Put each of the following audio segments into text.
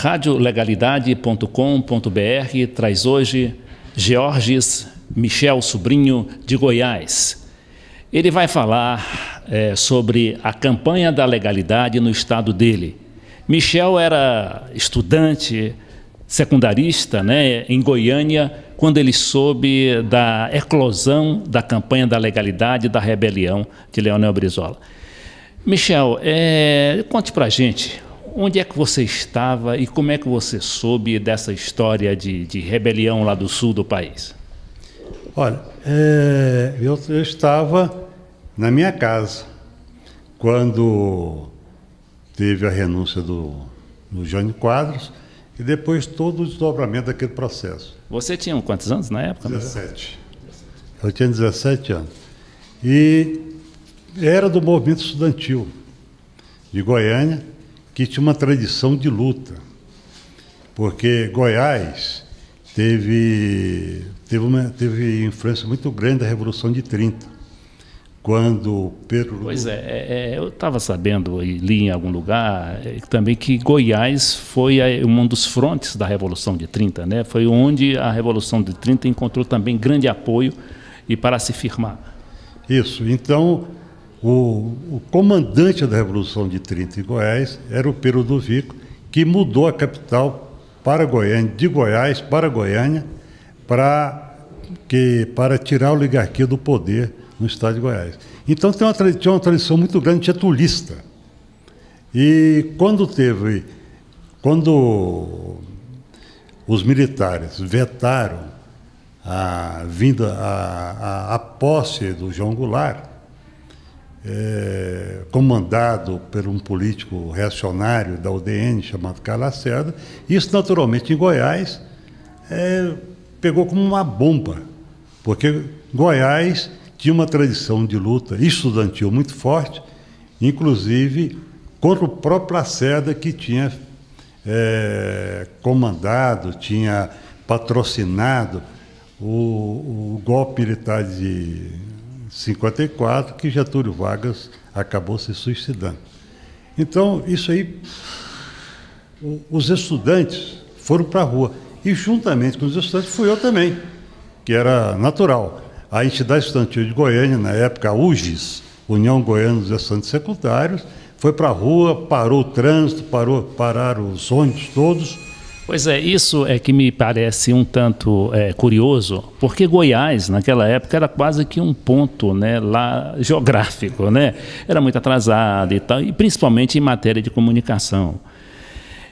radiolegalidade.com.br traz hoje Georges Michel Sobrinho, de Goiás. Ele vai falar sobre a campanha da legalidade no estado dele. Michel era estudante secundarista, em Goiânia, quando ele soube da eclosão da campanha da legalidade, da rebelião de Leonel Brizola. Michel, conte para a gente, onde é que você estava e como é que você soube dessa história de rebelião lá do sul do país? Olha, eu estava na minha casa, quando teve a renúncia do Jânio Quadros e depois todo o desdobramento daquele processo. Você tinha quantos anos na época? 17. Eu tinha 17 anos. E era do movimento estudantil de Goiânia, que tinha uma tradição de luta, porque Goiás teve influência muito grande da Revolução de 30, quando Pedro... Pois eu estava sabendo e li em algum lugar também que Goiás foi um dos frontes da Revolução de 30, Foi onde a Revolução de 30 encontrou também grande apoio e para se firmar. Isso, então o comandante da Revolução de 30 em Goiás era o Pero Ludovico, que mudou a capital para Goiânia, de Goiás para Goiânia, para tirar a oligarquia do poder no estado de Goiás. Então tinha uma tradição muito grande getulista. E quando os militares vetaram a posse do João Goulart, comandado por um político reacionário da UDN chamado Carlos Lacerda, isso naturalmente em Goiás pegou como uma bomba, porque Goiás tinha uma tradição de luta estudantil muito forte, inclusive contra o próprio Lacerda, que tinha comandado, tinha patrocinado o golpe militar de 54, que Getúlio Vargas acabou se suicidando. Então, isso aí, os estudantes foram para a rua, e juntamente com os estudantes fui eu também, que era natural. A entidade estudantil de Goiânia, na época, a UGES, União Goiana dos Estudantes Secundários, foi para a rua, parou o trânsito, pararam os ônibus todos. Pois isso é que me parece um tanto curioso, porque Goiás, naquela época, era quase que um ponto lá geográfico, Era muito atrasado e tal, e principalmente em matéria de comunicação.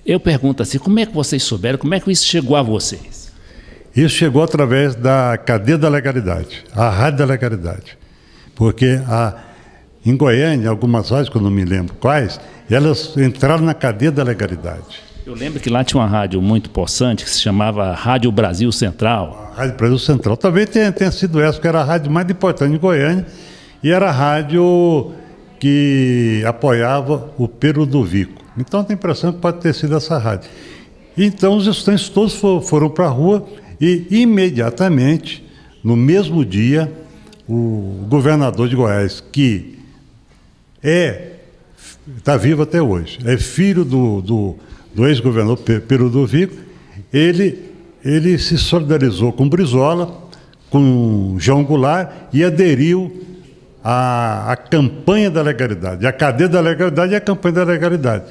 Eu pergunto assim, como é que vocês souberam, como é que isso chegou a vocês? Isso chegou através da cadeia da legalidade, a rádio da legalidade. Porque em Goiânia, algumas rádios, que eu não me lembro quais, elas entraram na cadeia da legalidade. Eu lembro que lá tinha uma rádio muito possante, que se chamava Rádio Brasil Central. A Rádio Brasil Central também tenha sido essa, que era a rádio mais importante de Goiânia, e era a rádio que apoiava o Pero Ludovico. Então, tem a impressão que pode ter sido essa rádio. Então, os estudantes todos foram para a rua, e imediatamente, no mesmo dia, o governador de Goiás, que está vivo até hoje, é filho do ex-governador Pero Ludovico, ele se solidarizou com Brizola, com João Goulart, e aderiu à campanha da legalidade, a cadeia da legalidade e a campanha da legalidade.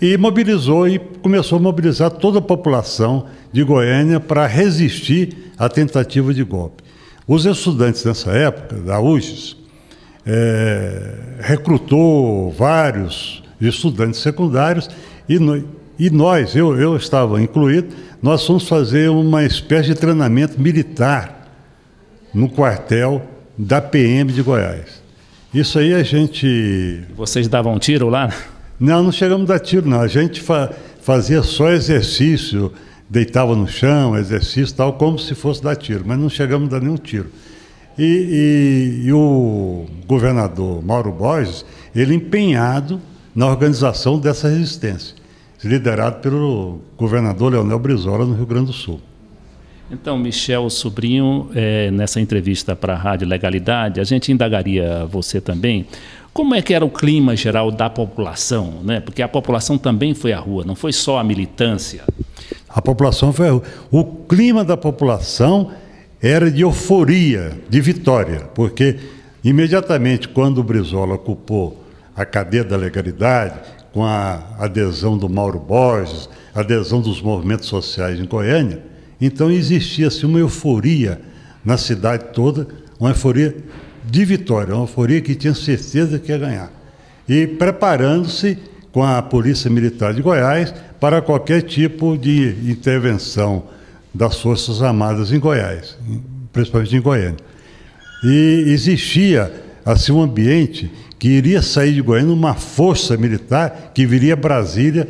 E mobilizou e começou a mobilizar toda a população de Goiânia para resistir à tentativa de golpe. Os estudantes nessa época, da UGES, recrutou vários estudantes secundários e nós, eu estava incluído, nós fomos fazer uma espécie de treinamento militar no quartel da PM de Goiás. Isso aí a gente... Vocês davam tiro lá? Não chegamos a dar tiro, não. A gente fazia só exercício, deitava no chão, exercício tal, como se fosse dar tiro, mas não chegamos a dar nenhum tiro. E o governador Mauro Borges, ele empenhado na organização dessa resistência, liderado pelo governador Leonel Brizola, no Rio Grande do Sul. Então, Michel Sobrinho, nessa entrevista para a Rádio Legalidade, a gente indagaria você também Como é que era o clima geral da população, né? Porque a população também foi à rua, não foi só a militância. A população foi à rua. O clima da população era de euforia, de vitória, porque imediatamente quando o Brizola ocupou a cadeia da legalidade, com a adesão do Mauro Borges, a adesão dos movimentos sociais em Goiânia, então existia-se uma euforia na cidade toda, uma euforia de vitória, uma euforia que tinha certeza que ia ganhar. E preparando-se com a Polícia Militar de Goiás para qualquer tipo de intervenção das Forças Armadas em Goiás, principalmente em Goiânia. E existia assim um ambiente que iria sair de Goiânia uma força militar que viria a Brasília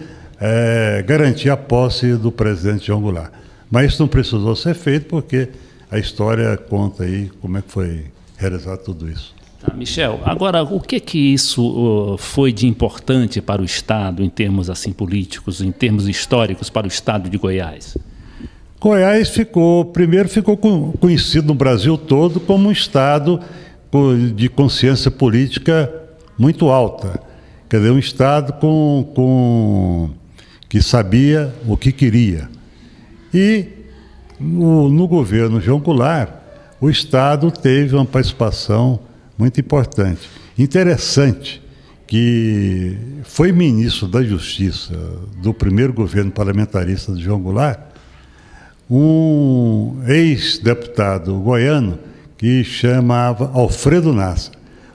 garantir a posse do presidente João Goulart. Mas isso não precisou ser feito porque a história conta aí como é que foi realizado tudo isso. Tá, Michel, agora o que isso foi de importante para o Estado em termos assim políticos, em termos históricos para o Estado de Goiás? Goiás ficou conhecido no Brasil todo como um estado de consciência política muito alta. Quer dizer, um estado que sabia o que queria. E no governo João Goulart, o Estado teve uma participação muito importante. Interessante que foi ministro da Justiça do primeiro governo parlamentarista de João Goulart, um ex-deputado goiano que chamava Alfredo Nassa.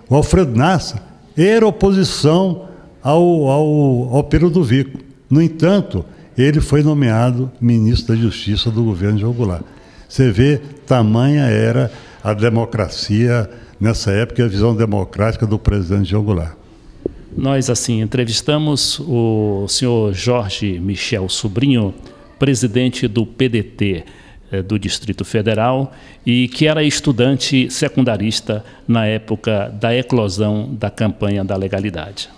O Alfredo Nassa era oposição ao Pero do Vico. No entanto, ele foi nomeado ministro da Justiça do governo de João Goulart. Você vê, tamanha era a democracia nessa época, a visão democrática do presidente João Goulart. Nós, assim, entrevistamos o senhor Jorge Michel Sobrinho, presidente do PDT do Distrito Federal e que era estudante secundarista na época da eclosão da campanha da legalidade.